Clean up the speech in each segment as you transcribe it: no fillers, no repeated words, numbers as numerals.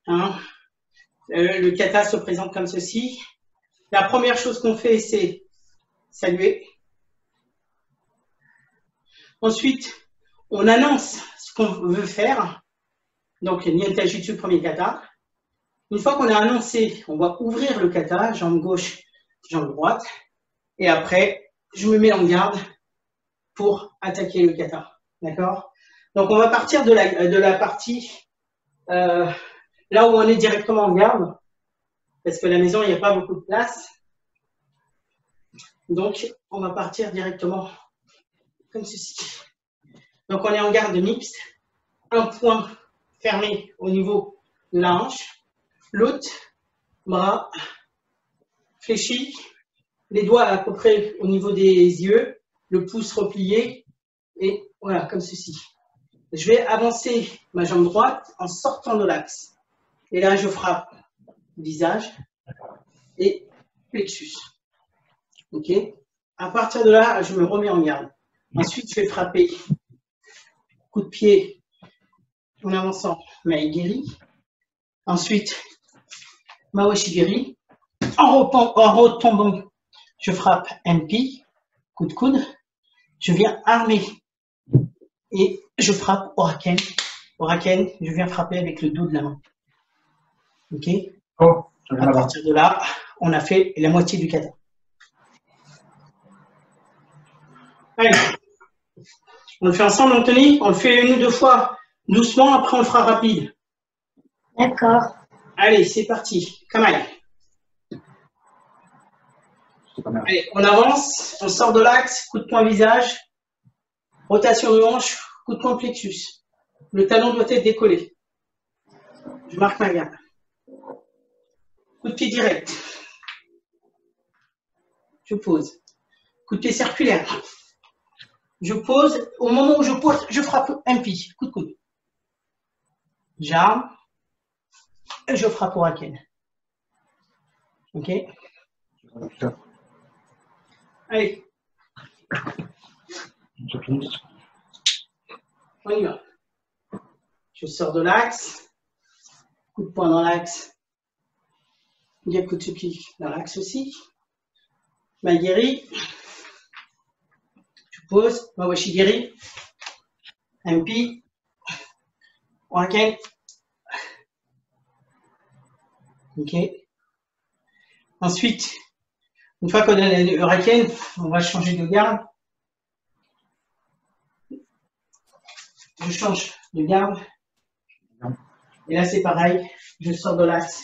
Hein. Le kata se présente comme ceci. La première chose qu'on fait, c'est saluer. Ensuite, on annonce ce qu'on veut faire. Donc, Nyen Taijutsu, premier kata. Une fois qu'on a annoncé, on va ouvrir le kata, jambe gauche, jambe droite. Et après, je me mets en garde pour attaquer le kata. D'accord? Donc, on va partir de la partie là où on est directement en garde. Parce que la maison, il n'y a pas beaucoup de place. Donc, on va partir directement comme ceci. Donc, on est en garde mixte. Un point fermé au niveau de la hanche. L'autre, bras fléchi. Les doigts à peu près au niveau des yeux. Le pouce replié. Et voilà, comme ceci. Je vais avancer ma jambe droite en sortant de l'axe. Et là, je frappe visage et plexus. OK? À partir de là, je me remets en garde. Ensuite, je vais frapper coup de pied en avançant Maegiri. Ensuite, Maoshigiri. En retombant, je frappe MP, coup de coude. Je viens armer et je frappe Oraken. Oraken, je viens frapper avec le dos de la main. OK? Oh, à partir de là, on a fait la moitié du kata. Allez, on le fait ensemble, Anthony. On le fait une ou deux fois doucement, après on le fera rapide. D'accord. Allez, c'est parti. Kamaï. Allez, on avance, on sort de l'axe, coup de poing visage, rotation de hanche, coup de poing plexus. Le talon doit être décollé. Je marque ma garde. Coup de pied direct. Je pose. Coup de pied circulaire. Je pose. Au moment où je pose, je frappe un pied. Coup de coude. J'arme. Et je frappe au Oraken. OK? Allez. On y va. Je sors de l'axe. Coup de poing dans l'axe. Gyakutsuki dans l'axe aussi. Maegiri. Je pose. Mawashigiri. MP. Oraken. OK. Ensuite, une fois qu'on a le Oraken, on va changer de garde. Je change de garde. Et là, c'est pareil. Je sors de l'axe.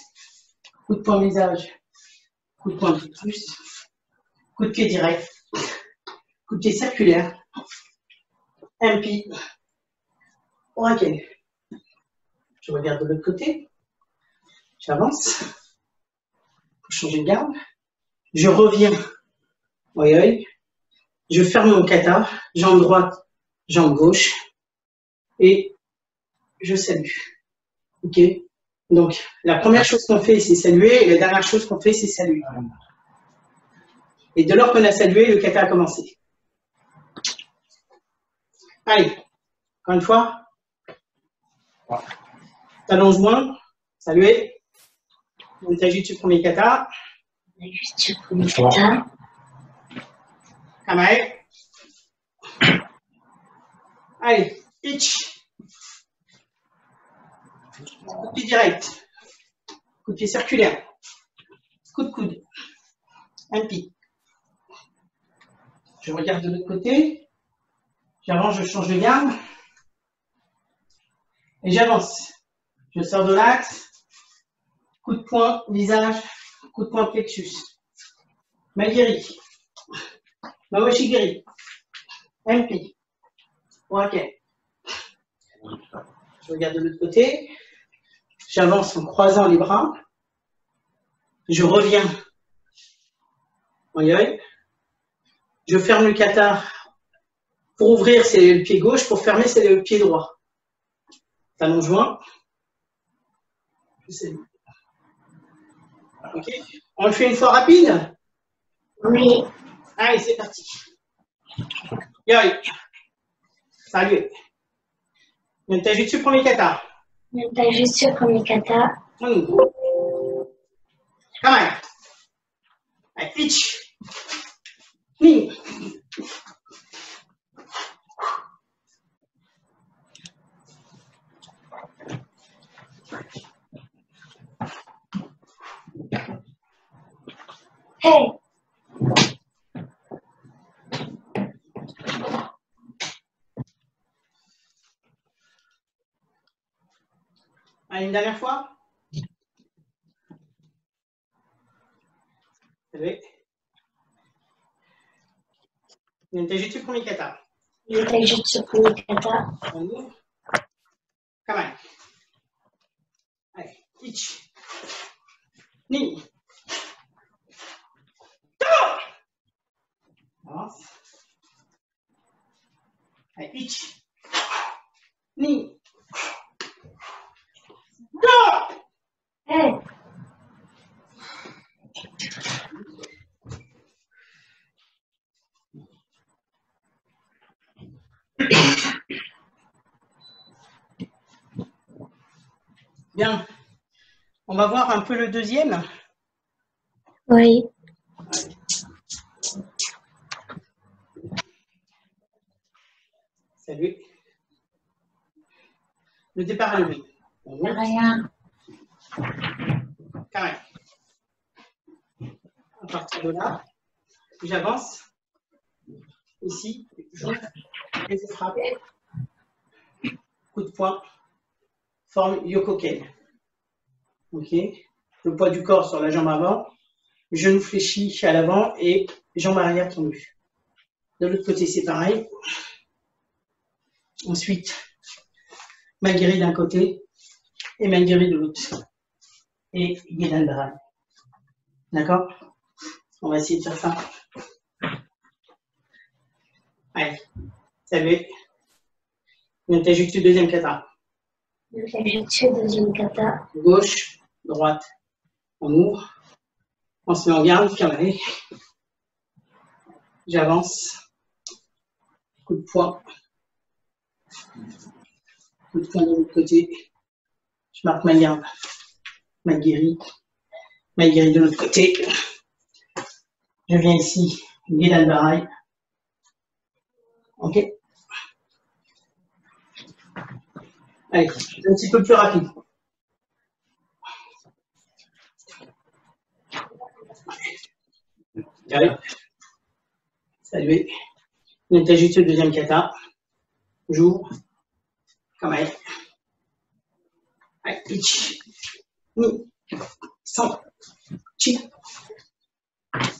Coup de poing visage. Coup de poing plus. Coup de pied direct. Coup de pied circulaire. MP. Oraken. Je regarde de l'autre côté. J'avance. Pour changer de garde. Je reviens. Oi, oi. Je ferme mon kata. Jambe droite, jambe gauche. Et je salue. OK? Donc, la première chose qu'on fait, c'est saluer. Et la dernière chose qu'on fait, c'est saluer. Et de lors qu'on a salué, le kata a commencé. Allez, encore une fois. Talon-joint, saluer. On Taijutsu premier kata. Taijutsu premier kata. Kamae. Allez, pitch. Coup de pied direct. Coup de pied circulaire. Coup de coude. Un pied. Je regarde de l'autre côté. J'avance, je change de garde. Et j'avance. Je sors de l'axe. Coup de poing, visage. Coup de poing plexus. Maegiri. Mawashigiri. MP. Oraken. Je regarde de l'autre côté. J'avance en croisant les bras. Je reviens en yoi. Je ferme le kata. Pour ouvrir, c'est le pied gauche. Pour fermer, c'est le pied droit. Talon joint. OK. On le fait une fois rapide? Oui. Allez, c'est parti. Yoi. Salut. Nyen Taijutsu premier kata. Nyen Taijutsu premier kata. On ouvre. Come on. Allez, pitch. Knee. Hey. Allez, une dernière fois. Allez. Taijutsu Kumikata. Le taijutsu kumikata. On ouvre. Come on. Allez, pitch. Knee. Avance. Allez, pitch. Knee. Go! Hey. Bien. On va voir un peu le deuxième. Oui. Salut. Le départ est levé. On ouvre. Rien. Carré. À partir de là, j'avance. Ici, j'ouvre et je frappe. Coup de poing. Forme Yokoken. Ok. Le poids du corps sur la jambe avant. Genou fléchi à l'avant et jambe arrière tendue. De l'autre côté, c'est pareil. Ensuite, Magiri d'un côté et Magiri de l'autre. Et Guédandra. D'accord? On va essayer de faire ça. Allez. Salut. Le taijutsu deuxième kata. Le taijutsu deuxième kata. Gauche, droite. On ouvre. On se met en garde, carré. J'avance. Coup de poing. Coup de poing de l'autre côté. Je marque ma garde. Ma guérie de l'autre côté. Je viens ici. Guédal Barai. Ok. Allez, un petit peu plus rapide. Allez. Salut. Le taijutsu deuxième kata. J'ouvre. Comme elle. Allez, pitch. Ni. Sans. Chi.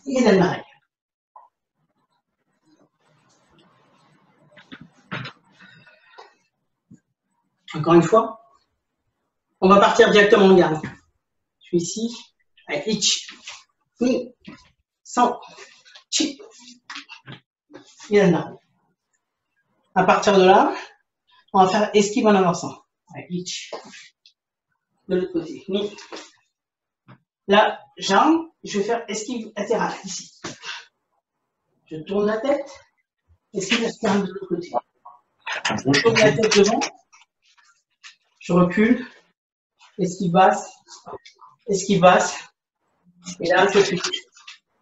Et dans le marais. Encore une fois. On va partir directement en garde. Je suis ici. Allez, pitch. Ni. Sans. Chi. Et dans le marais. À partir de là, on va faire esquive en avançant. Allez, pitch. De l'autre côté. Ni. Là, jambe, je vais faire esquive latérale ici. Je tourne la tête, esquive latérale de l'autre côté. Je tourne la tête devant, je recule, esquive basse, et là, je fais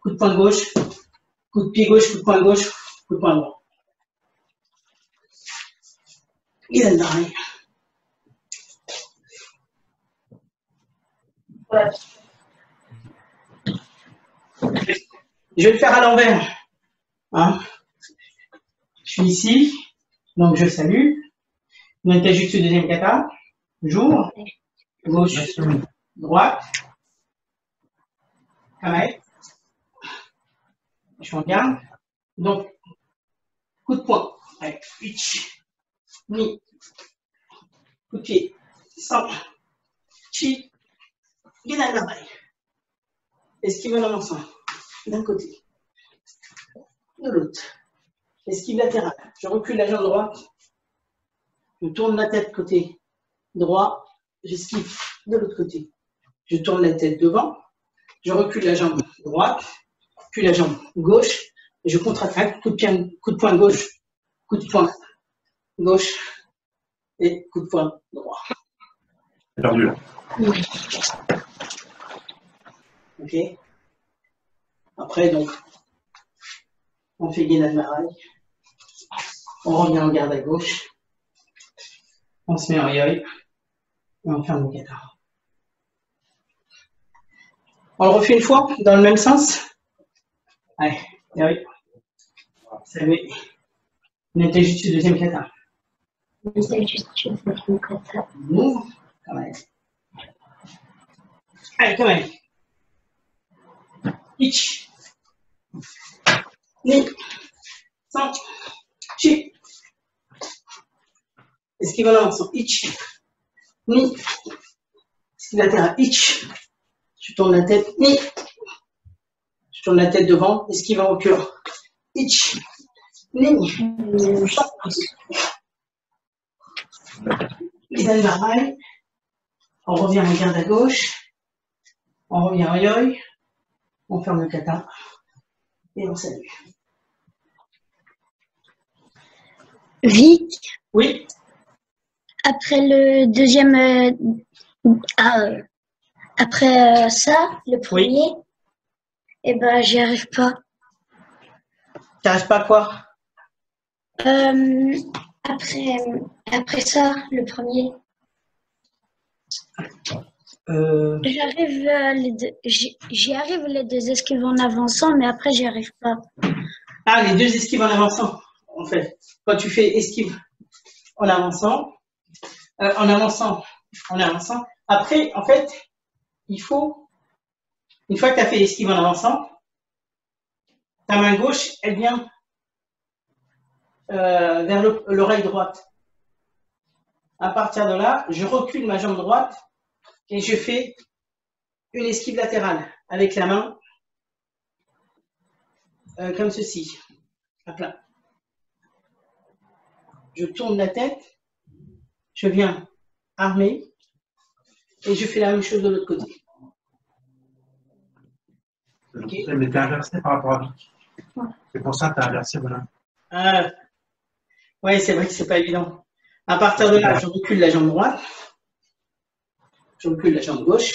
coup de poing gauche, coup de pied gauche, coup de poing gauche, coup de poing droit. Et là, derrière. Voilà. Je vais le faire à l'envers. Hein. Je suis ici, donc je salue. Donc, taijutsu deuxième kata. J'ouvre. Gauche, droite. Kamae. Je suis en garde. Donc, coup de poing. Allez, pitch. Ni. Coup de pied. Sans. Chi. Guédal Barai. Esquive en avançant. D'un côté. De l'autre. Esquive latérale. Je recule la jambe droite. Je tourne la tête côté droit. J'esquive de l'autre côté. Je tourne la tête devant. Je recule la jambe droite. Puis la jambe gauche. Et je contre-attaque. Coup de poing gauche. Coup de poing gauche. Et coup de poing droit. Perdu. Oui. Ok. Après, donc, on fait gainage marais. On revient en garde à gauche. On se met en yoi. Et on ferme le kata. On le refait une fois, dans le même sens. Allez, yoi. Salut. On était juste au deuxième kata. C'est juste deuxième kata. Move. Quand même. Allez, quand même. Ich. Ni. San. Chi. Esquive en avançant. Ich. Ni. Esquive latéral. Ich. Je tourne la tête. Ni. Je tourne la tête devant. Esquive en reculant. Ich. Ni. San. Mise marai. On revient en garde à gauche. On revient en yoi. On ferme le kata. Et on salue. Vic, Oui. après le deuxième, après ça, le premier, eh ben, j'y arrive pas. T'arrives pas à quoi? Après ça, le premier, j'y arrive les deux esquives en avançant, mais après, j'y arrive pas. Ah, les deux esquives en avançant, en fait. Quand tu fais esquive en avançant, en avançant. Après, en fait, il faut, une fois que tu as fait esquive en avançant, ta main gauche, elle vient vers l'oreille droite. À partir de là, je recule ma jambe droite et je fais une esquive latérale avec la main comme ceci. Hop là. Je tourne la tête, je viens armer et je fais la même chose de l'autre côté. Okay. Mais t'es inversé par rapport à Vic. C'est pour ça que t'es inversé, voilà. Oui, c'est vrai que c'est pas évident. À partir de là, je recule la jambe droite, je recule la jambe gauche,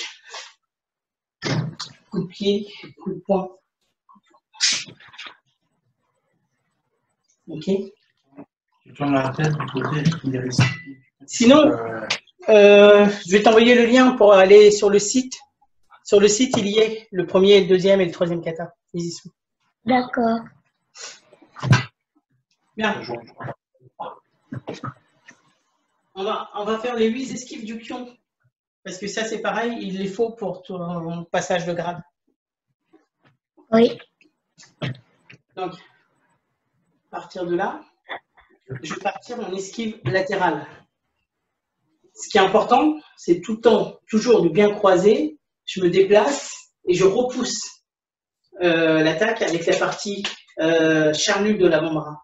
coup de pied, coup de poing. Ok. Tu tournes la tête du côté qui est ici. Sinon, je vais t'envoyer le lien pour aller sur le site. Sur le site, il y est le premier, le deuxième et le troisième kata. Ils y sont. D'accord. Bien. On va faire les 8 esquives du pion. Parce que ça, c'est pareil, il les faut pour ton passage de grade. Oui. Donc, à partir de là, je vais partir en esquive latérale. Ce qui est important, c'est tout le temps, toujours de bien croiser. Je me déplace et je repousse l'attaque avec la partie charnue de l'avant-bras.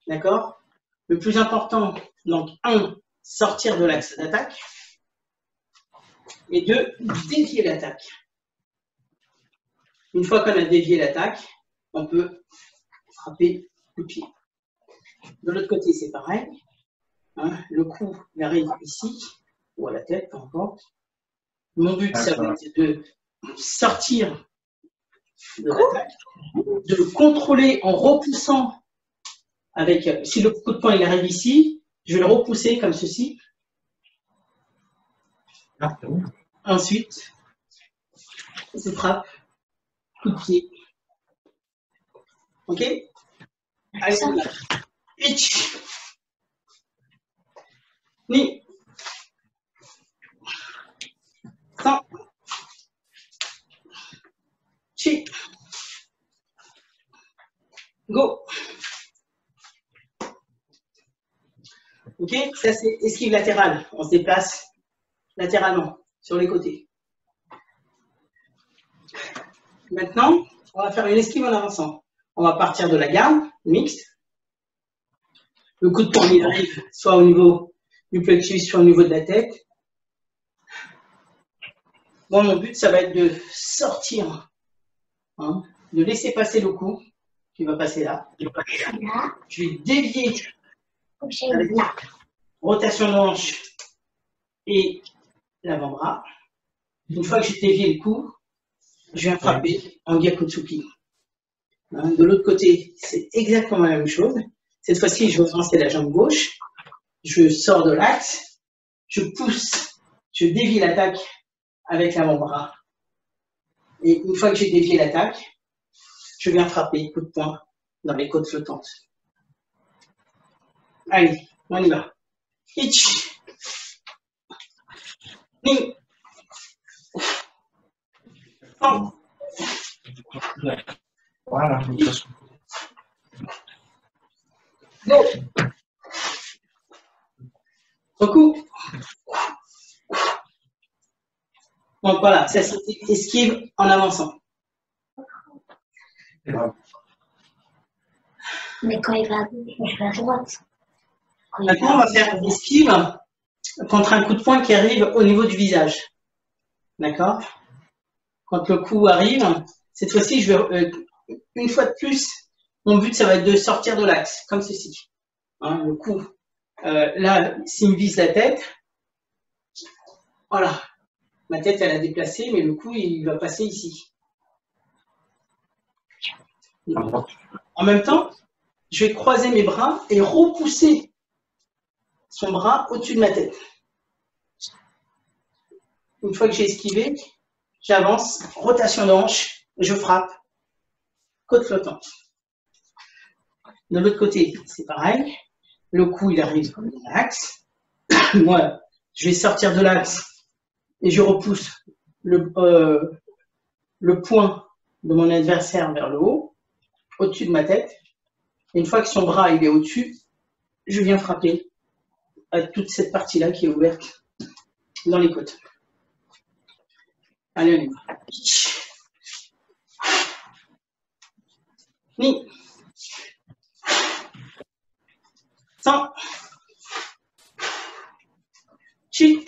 D'accord? Le plus important, donc, 1, sortir de l'axe d'attaque. Et 2, dévier l'attaque. Une fois qu'on a dévié l'attaque, on peut frapper le pied. De l'autre côté, c'est pareil. Hein, le coup, il arrive ici, ou à la tête, peu importe. Mon but, ça va être de sortir de l'attaque, de le contrôler en repoussant avec, si le coup de poing il arrive ici, je vais le repousser comme ceci. Ensuite, je frappe, coup de pied. Ok? Allez, pitch. Ni. San. Chi. Go. Ok? Ça, c'est esquive latérale. On se déplace latéralement sur les côtés. Maintenant, on va faire une esquive en avançant. On va partir de la garde mixte. Le coup de poing, il arrive soit au niveau du plexus, soit au niveau de la tête. Moi, mon but, ça va être de sortir, hein, de laisser passer le coup qui va passer là. Je vais dévier avec rotation de hanche et l'avant-bras. Une fois que j'ai dévié le coup, je viens frapper en Gyakutsuki. De l'autre côté, c'est exactement la même chose. Cette fois-ci, je vais avancer la jambe gauche. Je sors de l'axe. Je pousse. Je dévie l'attaque avec l'avant-bras. Et une fois que j'ai dévié l'attaque, je viens frapper coup de poing dans les côtes flottantes. Allez, on y va. Ich. Ni. San. Voilà. Go. Beaucoup. Donc voilà, ça c'est esquive en avançant. Mais quand il va à gauche, moi je vais à droite. Quand il Maintenant, va on va faire esquive contre un coup de poing qui arrive au niveau du visage. D'accord? Quand le coup arrive, cette fois-ci, je vais, une fois de plus, mon but, ça va être de sortir de l'axe, comme ceci. Hein, le coup, là, s'il me vise la tête, voilà. Ma tête, elle a déplacé, mais le coup, il va passer ici. En même temps, je vais croiser mes bras et repousser son bras au-dessus de ma tête. Une fois que j'ai esquivé, j'avance, rotation de hanche, je frappe, côte flottante. De l'autre côté, c'est pareil. Le coup, il arrive dans l'axe. Moi, je vais sortir de l'axe et je repousse le poing de mon adversaire vers le haut, au-dessus de ma tête. Et une fois que son bras il est au-dessus, je viens frapper à toute cette partie-là qui est ouverte dans les côtes. Allez, on y va. Ni. San. Chi.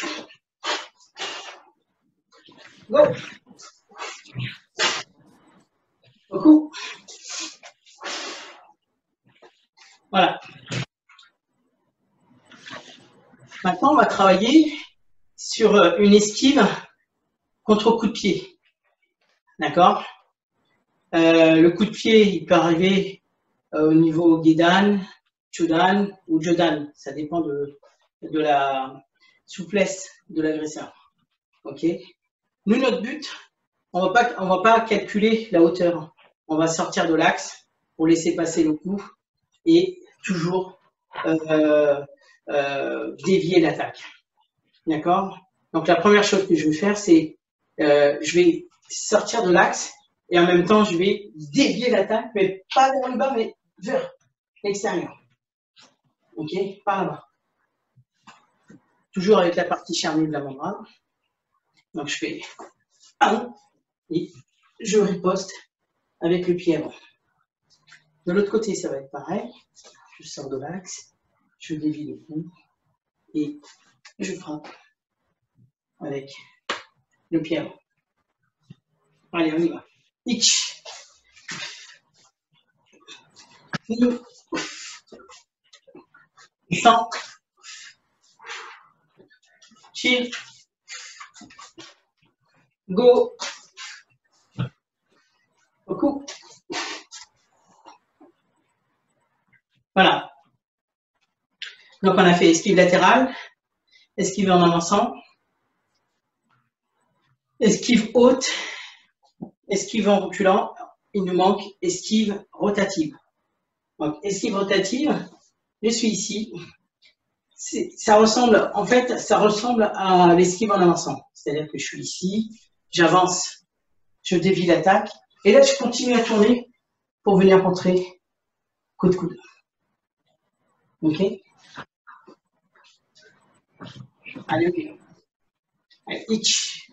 Go. Beaucoup. Voilà. Maintenant, on va travailler sur une esquive contre coup de pied. D'accord? Le coup de pied, il peut arriver au niveau Gedan, Chodan ou Jodan. Ça dépend de la souplesse de l'agresseur. Ok? Nous, notre but, on va pas calculer la hauteur. On va sortir de l'axe pour laisser passer le coup et toujours dévier l'attaque. D'accord? Donc la première chose que je vais faire, c'est je vais sortir de l'axe et en même temps, je vais dévier l'attaque, mais pas vers le bas, mais vers l'extérieur. Ok? Par là-bas. Toujours avec la partie charnue de l'avant-bras. Donc je fais 1 et je riposte avec le pied avant. De l'autre côté, ça va être pareil. Je sors de l'axe, je dévie le cou et je frappe avec le pied avant. Allez, on y va. Ich. Ni. San. Chi. Go. Beaucoup. Voilà. Donc, on a fait esquive latérale, esquive en avançant, esquive haute, esquive en reculant. Il nous manque esquive rotative. Donc, esquive rotative, je suis ici. Ça ressemble, en fait, ça ressemble à l'esquive en avançant. C'est-à-dire que je suis ici, j'avance, je dévie l'attaque, et là, je continue à tourner pour venir contrer coup de coude. Ok? Allez, ok. Allez, ich.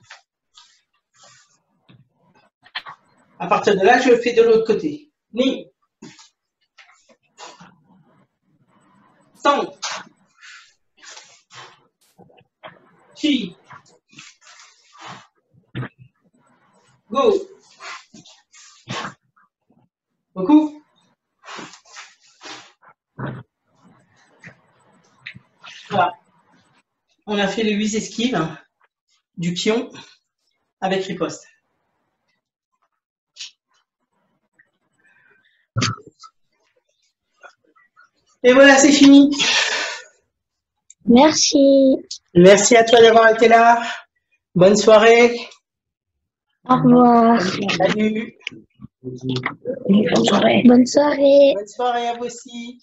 À partir de là, je le fais de l'autre côté. Ni. San. Chi. Go. Beaucoup. Voilà. On a fait les 8 esquives du pion. avec riposte. Et voilà, c'est fini. Merci. Merci à toi d'avoir été là. Bonne soirée. Au revoir. Salut. Bonne soirée. Bonne soirée. Bonne soirée à vous aussi.